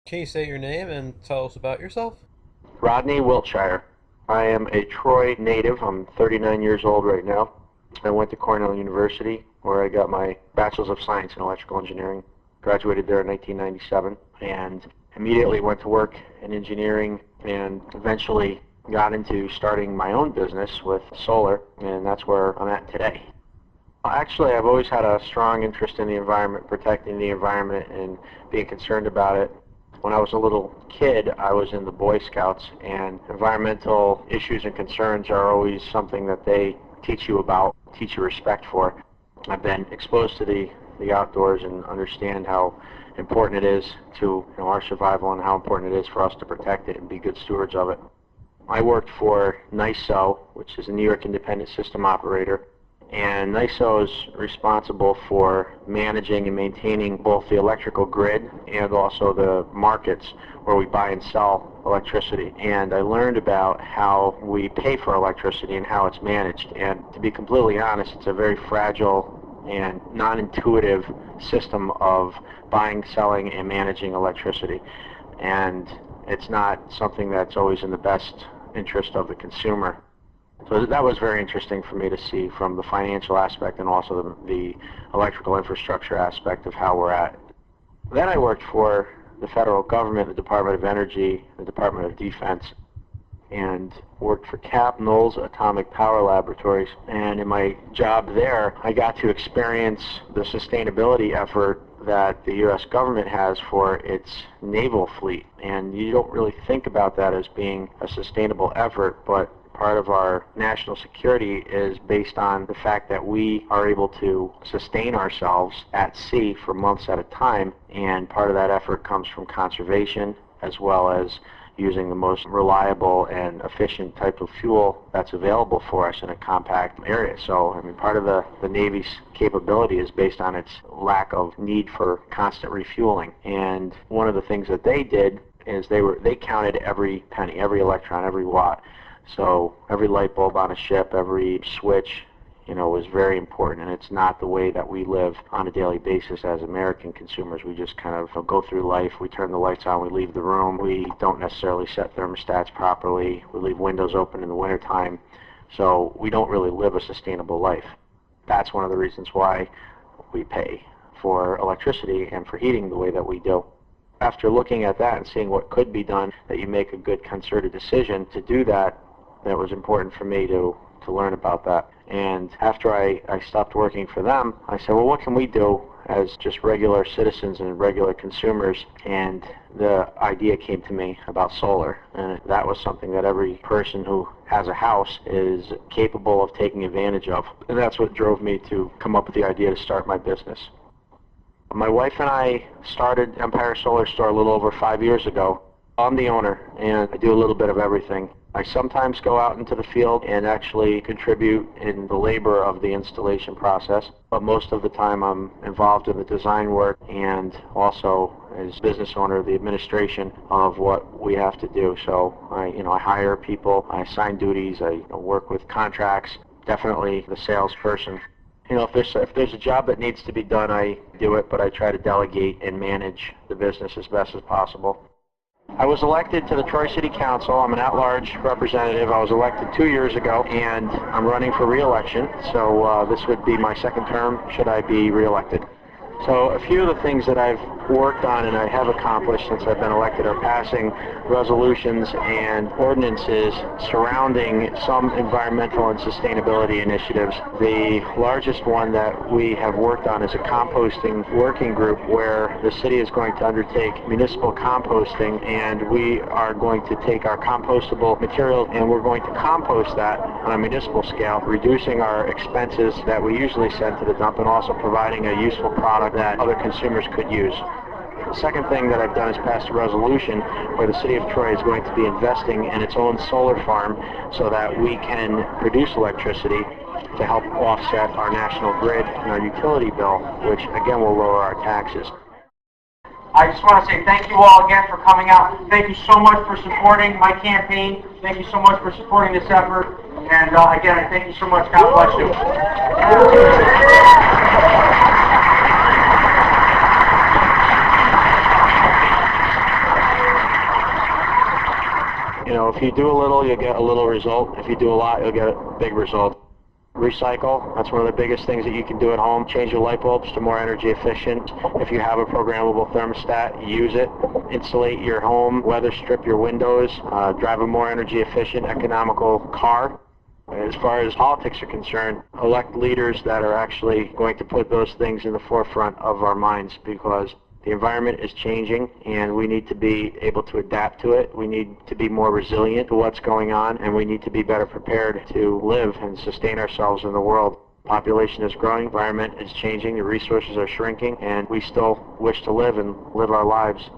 Can you state your name and tell us about yourself? Rodney Wiltshire. I am a Troy native. I'm 39 years old right now. I went to Cornell University where I got my Bachelor's of Science in Electrical Engineering. Graduated there in 1997 and immediately went to work in engineering and eventually got into starting my own business with solar, and that's where I'm at today. Actually, I've always had a strong interest in the environment, protecting the environment and being concerned about it. When I was a little kid, I was in the Boy Scouts, and environmental issues and concerns are always something that they teach you about, teach you respect for. I've been exposed to the outdoors and understand how important it is to our survival and how important it is for us to protect it and be good stewards of it. I worked for NYSO, which is a New York Independent System Operator, and NYSO is responsible for managing and maintaining both the electrical grid and also the markets where we buy and sell electricity. And I learned about how we pay for electricity and how it's managed. And to be completely honest, it's a very fragile and non-intuitive system of buying, selling, and managing electricity. And it's not something that's always in the best interest of the consumer. So that was very interesting for me to see from the financial aspect and also the electrical infrastructure aspect of how we're at. Then I worked for the federal government, the Department of Energy, the Department of Defense, and worked for CAP Knowles Atomic Power Laboratories. And in my job there, I got to experience the sustainability effort that the U.S. government has for its naval fleet. And you don't really think about that as being a sustainable effort, but part of our national security is based on the fact that we are able to sustain ourselves at sea for months at a time, and part of that effort comes from conservation as well as using the most reliable and efficient type of fuel that's available for us in a compact area. So, I mean, part of the Navy's capability is based on its lack of need for constant refueling. And one of the things that they did is they counted every penny, every electron, every watt. So every light bulb on a ship, every switch, is very important, and it's not the way that we live on a daily basis as American consumers. We just kind of go through life. We turn the lights on, we leave the room. We don't necessarily set thermostats properly. We leave windows open in the wintertime. So we don't really live a sustainable life. That's one of the reasons why we pay for electricity and for heating the way that we do. After looking at that and seeing what could be done, that you make a good concerted decision to do that, that was important for me to learn about that. And after I stopped working for them, I said, well, what can we do as just regular citizens and regular consumers? And the idea came to me about solar. And that was something that every person who has a house is capable of taking advantage of. And that's what drove me to come up with the idea to start my business. My wife and I started Empire Solar Store a little over 5 years ago. I'm the owner, and I do a little bit of everything. I sometimes go out into the field and actually contribute in the labor of the installation process, but most of the time I'm involved in the design work and also as business owner, the administration of what we have to do. So I hire people, I assign duties, I work with contracts, definitely the salesperson. If there's a job that needs to be done, I do it, but I try to delegate and manage the business as best as possible. I was elected to the Troy City Council. I'm an at-large representative. I was elected 2 years ago, and I'm running for re-election, so this would be my second term should I be re-elected. So a few of the things that I've worked on and I have accomplished since I've been elected are passing resolutions and ordinances surrounding some environmental and sustainability initiatives. The largest one that we have worked on is a composting working group where the city is going to undertake municipal composting, and we are going to take our compostable material and we're going to compost that on a municipal scale, reducing our expenses that we usually send to the dump and also providing a useful product that other consumers could use. The second thing that I've done is passed a resolution where the city of Troy is going to be investing in its own solar farm so that we can produce electricity to help offset our national grid and our utility bill, which again will lower our taxes. I just want to say thank you all again for coming out. Thank you so much for supporting my campaign. Thank you so much for supporting this effort. And again, I thank you so much. God bless you. know, if you do a little, you'll get a little result. If you do a lot, you'll get a big result. Recycle, that's one of the biggest things that you can do at home. Change your light bulbs to more energy efficient. If you have a programmable thermostat, use it. Insulate your home, weather strip your windows, drive a more energy efficient, economical car. As far as politics are concerned, elect leaders that are actually going to put those things in the forefront of our minds, because the environment is changing and we need to be able to adapt to it. We need to be more resilient to what's going on, and we need to be better prepared to live and sustain ourselves in the world. Population is growing, environment is changing, the resources are shrinking, and we still wish to live and live our lives.